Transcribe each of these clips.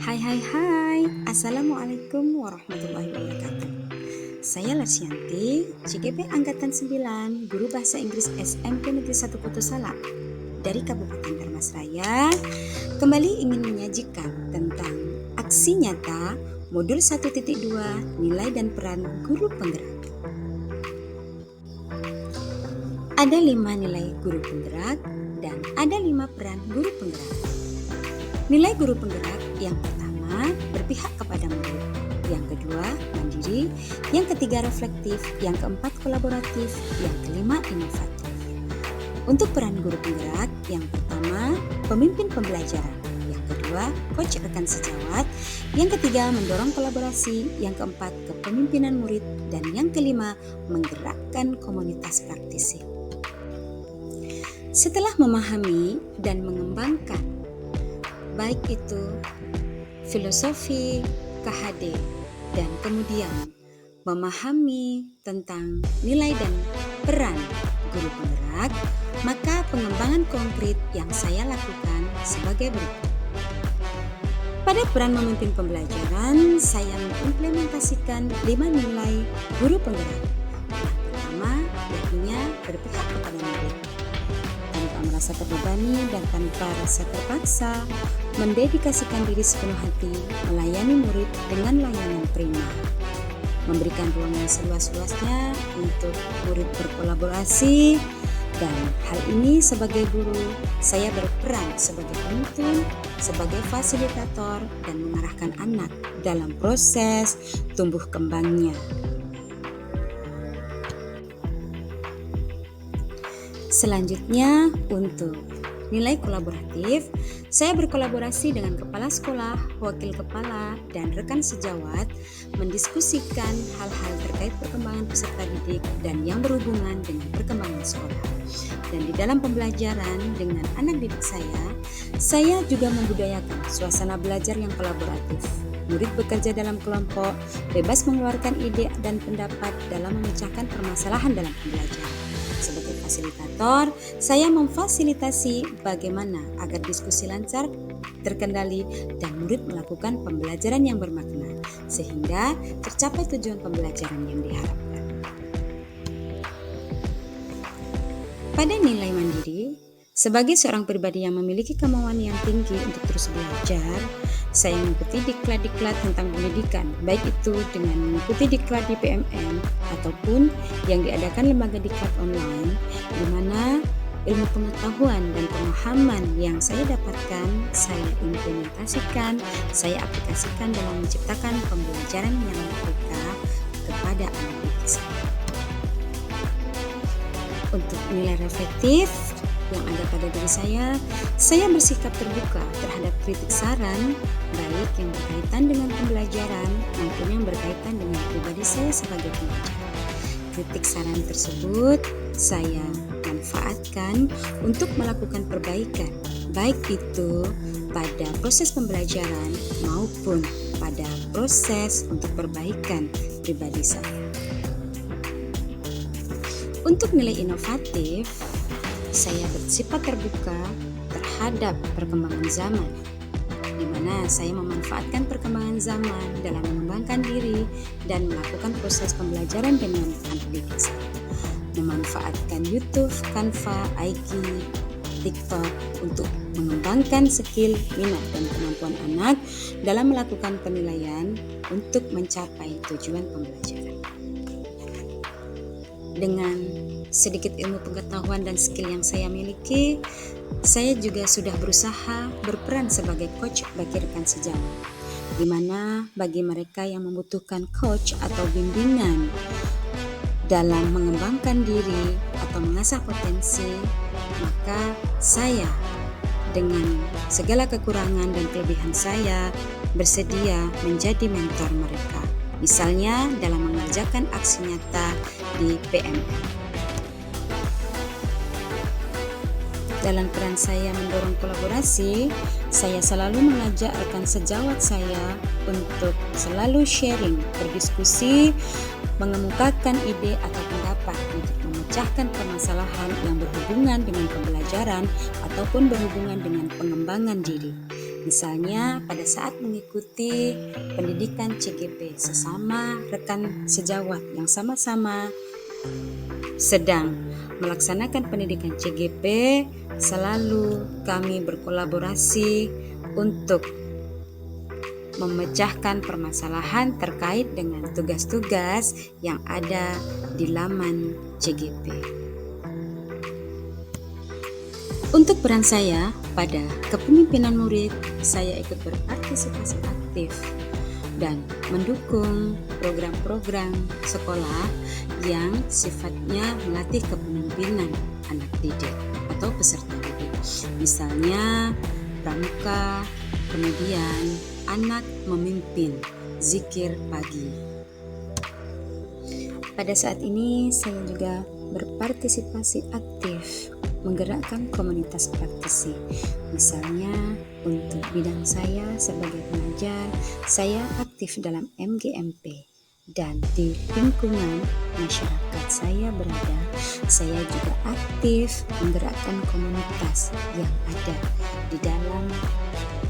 Hai, Assalamualaikum warahmatullahi wabarakatuh. Saya Lasyanti, CGP Angkatan 9, Guru Bahasa Inggris SMP Negeri 1 Putu Salak dari Kabupaten Dharmasraya, kembali ingin menyajikan tentang aksi nyata modul 1.2 nilai dan peran guru penggerak. Ada 5 nilai guru penggerak dan ada 5 peran guru penggerak. Nilai guru penggerak yang pertama berpihak kepada murid, yang kedua mandiri, yang ketiga reflektif, yang keempat kolaboratif, yang kelima inovatif. Untuk peran guru penggerak, yang pertama pemimpin pembelajaran, yang kedua coach rekan sejawat, yang ketiga mendorong kolaborasi, yang keempat kepemimpinan murid, dan yang kelima menggerakkan komunitas praktisi. Setelah memahami dan mengembangkan baik itu filosofi KHD dan kemudian memahami tentang nilai dan peran guru penggerak, maka pengembangan konkret yang saya lakukan sebagai berikut. Pada peran memimpin pembelajaran, saya mengimplementasikan 5 nilai guru penggerak. Yang pertama, yakni berpihak kepada murid. Tanpa merasa terbebani dan tanpa rasa terpaksa, mendedikasikan diri sepenuh hati melayani murid dengan layanan prima, memberikan ruang yang seluas-luasnya untuk murid berkolaborasi, dan hal ini sebagai guru saya berperan sebagai penuntun, sebagai fasilitator, dan mengarahkan anak dalam proses tumbuh kembangnya. Selanjutnya, untuk nilai kolaboratif, saya berkolaborasi dengan kepala sekolah, wakil kepala, dan rekan sejawat mendiskusikan hal-hal terkait perkembangan peserta didik dan yang berhubungan dengan perkembangan sekolah. Dan di dalam pembelajaran dengan anak didik saya juga membudayakan suasana belajar yang kolaboratif. Murid bekerja dalam kelompok, bebas mengeluarkan ide dan pendapat dalam memecahkan permasalahan dalam pembelajaran. Sebagai fasilitator, saya memfasilitasi bagaimana agar diskusi lancar, terkendali, dan murid melakukan pembelajaran yang bermakna, sehingga tercapai tujuan pembelajaran yang diharapkan. Pada nilai mandiri, sebagai seorang pribadi yang memiliki kemauan yang tinggi untuk terus belajar, saya mengikuti diklat-diklat tentang pendidikan, baik itu dengan mengikuti diklat di PMN ataupun yang diadakan lembaga diklat online, di mana ilmu pengetahuan dan pemahaman yang saya dapatkan, saya implementasikan, saya aplikasikan dalam menciptakan pembelajaran yang mereka kepada anak didik saya. Untuk nilai reflektif yang ada pada diri saya bersikap terbuka terhadap kritik saran, baik yang berkaitan dengan pembelajaran maupun yang berkaitan dengan pribadi saya sebagai pengajar. Kritik saran tersebut saya manfaatkan untuk melakukan perbaikan, baik itu pada proses pembelajaran maupun pada proses untuk perbaikan pribadi saya. Untuk nilai inovatif, saya bersifat terbuka terhadap perkembangan zaman, di mana saya memanfaatkan perkembangan zaman dalam mengembangkan diri dan melakukan proses pembelajaran dengan anak didik saya. Memanfaatkan YouTube, Canva, IG, TikTok untuk mengembangkan skill, minat, dan kemampuan anak dalam melakukan penilaian untuk mencapai tujuan pembelajaran. Dengan sedikit ilmu pengetahuan dan skill yang saya miliki, saya juga sudah berusaha berperan sebagai coach bagi rekan sejawat, di mana bagi mereka yang membutuhkan coach atau bimbingan dalam mengembangkan diri atau mengasah potensi, maka saya dengan segala kekurangan dan kelebihan saya bersedia menjadi mentor mereka. Misalnya dalam mengerjakan aksi nyata di PMN. Dalam peran saya mendorong kolaborasi, saya selalu mengajak rekan sejawat saya untuk selalu sharing, berdiskusi, mengemukakan ide atau pendapat untuk memecahkan permasalahan yang berhubungan dengan pembelajaran ataupun berhubungan dengan pengembangan diri. Misalnya pada saat mengikuti pendidikan CGP sesama rekan sejawat yang sama-sama sedang melaksanakan pendidikan CGP, selalu kami berkolaborasi untuk memecahkan permasalahan terkait dengan tugas-tugas yang ada di laman CGP. Untuk peran saya pada kepemimpinan murid, saya ikut berpartisipasi aktif dan mendukung program-program sekolah yang sifatnya melatih kepemimpinan anak didik atau peserta didik. Misalnya pramuka, kemudian anak memimpin zikir pagi. Pada saat ini saya juga berpartisipasi aktif menggerakkan komunitas praktisi. Misalnya untuk bidang saya sebagai pengajar, saya aktif dalam MGMP, dan di lingkungan masyarakat saya berada, saya juga aktif menggerakkan komunitas yang ada di dalam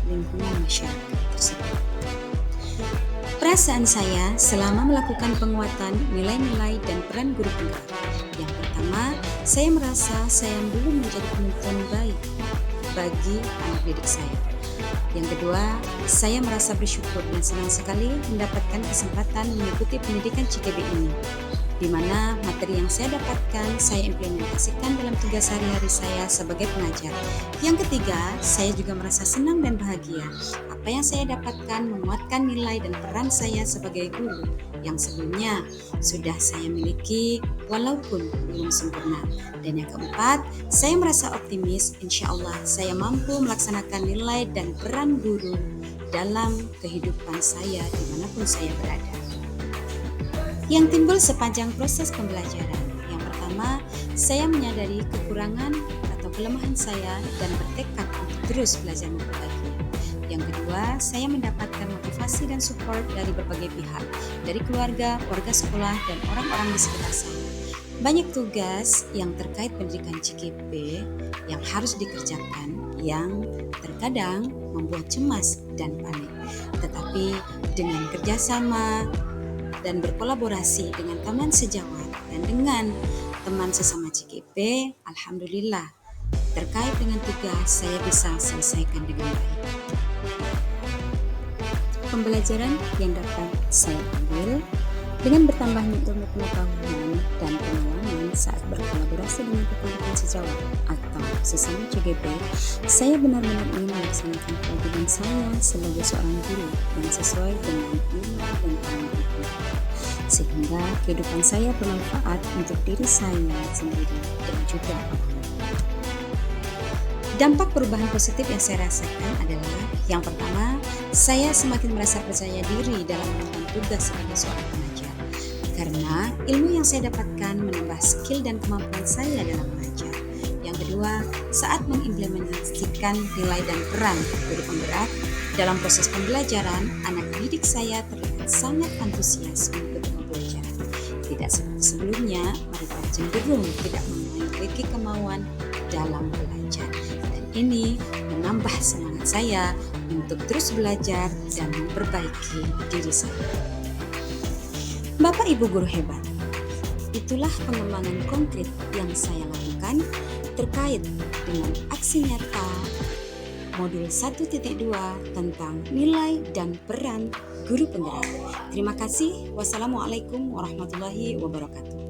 lingkungan masyarakat tersebut. Perasaan saya selama melakukan penguatan nilai-nilai dan peran guru penggerak. Yang pertama, saya merasa saya belum menjadi penuntun baik bagi anak didik saya. Yang kedua, saya merasa bersyukur dan senang sekali mendapatkan kesempatan mengikuti pendidikan CGP ini, di mana materi yang saya dapatkan saya implementasikan dalam tugas sehari-hari saya sebagai pengajar. Yang ketiga, saya juga merasa senang dan bahagia. Apa yang saya dapatkan menguatkan nilai dan peran saya sebagai guru yang sebelumnya sudah saya miliki walaupun belum sempurna. Dan yang keempat, saya merasa optimis insya Allah saya mampu melaksanakan nilai dan peran guru dalam kehidupan saya dimanapun saya berada. Yang timbul sepanjang proses pembelajaran. Yang pertama, saya menyadari kekurangan atau kelemahan saya dan bertekad untuk terus belajar memperbaiki. Yang kedua, saya mendapatkan motivasi dan support dari berbagai pihak, dari keluarga, warga sekolah, dan orang-orang di sekitar saya. Banyak tugas yang terkait pendidikan CGP yang harus dikerjakan yang terkadang membuat cemas dan panik. Tetapi dengan kerjasama dan berkolaborasi dengan teman sejawat dan dengan teman sesama CGP, alhamdulillah terkait dengan tugas saya bisa selesaikan dengan baik. Pembelajaran yang dapat saya ambil dengan bertambahnya ilmu pengetahuan dan pengalaman saat berkolaborasi dengan rekan-rekan sejawat atau sesama CGP, saya benar-benar ingin melaksanakan kewajiban saya sebagai seorang guru yang sesuai dengan nilai dan peran itu, sehingga kehidupan saya bermanfaat untuk diri saya sendiri dan juga orang lain. Dampak perubahan positif yang saya rasakan adalah yang pertama, saya semakin merasa percaya diri dalam mengemban tugas sebagai seorang pengajar. Karena ilmu yang saya dapatkan menambah skill dan kemampuan saya dalam mengajar. Yang kedua, saat mengimplementasikan nilai dan peran guru penggerak dalam proses pembelajaran, anak didik saya terlihat sangat antusias mengikuti pembelajaran. Tidak seperti sebelumnya, mereka cenderung tidak memiliki kemauan dalam belajar. Dan ini menambah semangat saya untuk terus belajar dan memperbaiki diri saya. Bapak Ibu guru hebat, itulah pengembangan konkret yang saya lakukan terkait dengan aksi nyata modul 1.2 tentang nilai dan peran guru penggerak. Terima kasih. Wassalamualaikum warahmatullahi wabarakatuh.